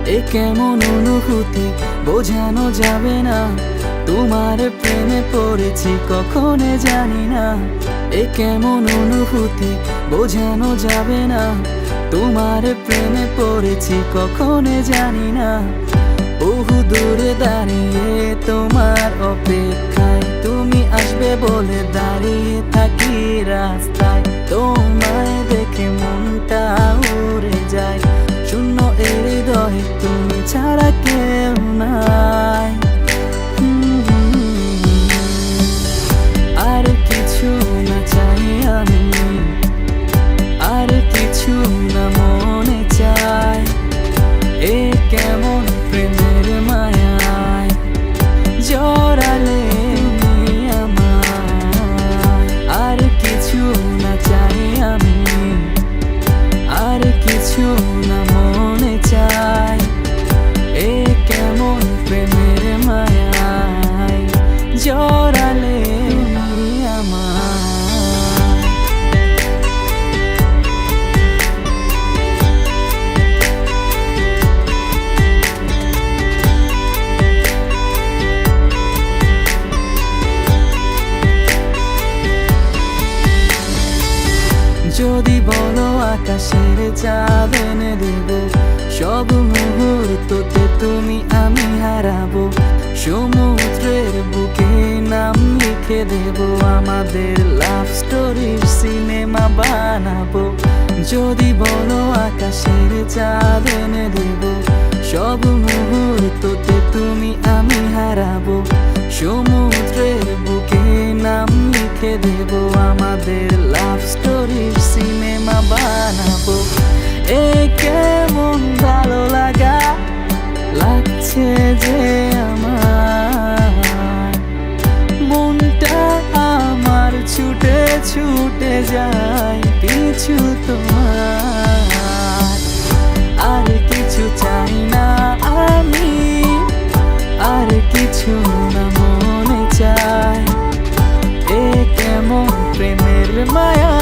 এ কেমন অনুভূতি বোঝানো যাবে না, তোমার প্রেমে পড়েছি কখনো জানি না। এ কেমন অনুভূতি বোঝানো যাবে না, তোমার প্রেমে পড়েছি কখনো জানি না। বহু দূরে দাঁড়িয়ে তোমার অপেক্ষায়, তুমি আসবে বলে দাঁড়িয়ে থাকি রাস্তায়। তোমায় দেখে মনটা উড়ে যায়, শূন্য এ হৃদয়ে তুমি ছাড়া কেউ নাই। আর কিছু না চাই আমি, আর কিছু না মনে চাই। এ কেমন প্রেমের মায়ায় জড়ালে আমায়। আর কিছু না চাই আমি, আর কিছু না মনে চাই। এ কেমন প্রেমের মায়ায় জড়ালে আমায়। যদি বলো আকাশের চাঁদ এনে দেব, সব মুহূর্ততে তুমি আমি হারাবো। সমুদ্রের বুকে নাম লিখে দেব, আমাদের লাভ স্টোরির সিনেমা বানাবো। যদি বলো আকাশের চাঁদ এনে দেব, সব মুহূর্ততে তুমি আমি হারাবো। সমুদ্রের বুকে নাম লিখে দেব, আমাদের লাভ স্টোরির সিনেমা বানাবো। এ কেমন ভালো লাগা লাগছে যে আমার, মনটা আমার ছুটে ছুটে যায় পিছু তোমার। আর কিছু চাই না আমি, আর কিছু না মনে চাই। এ কেমন প্রেমের মায়া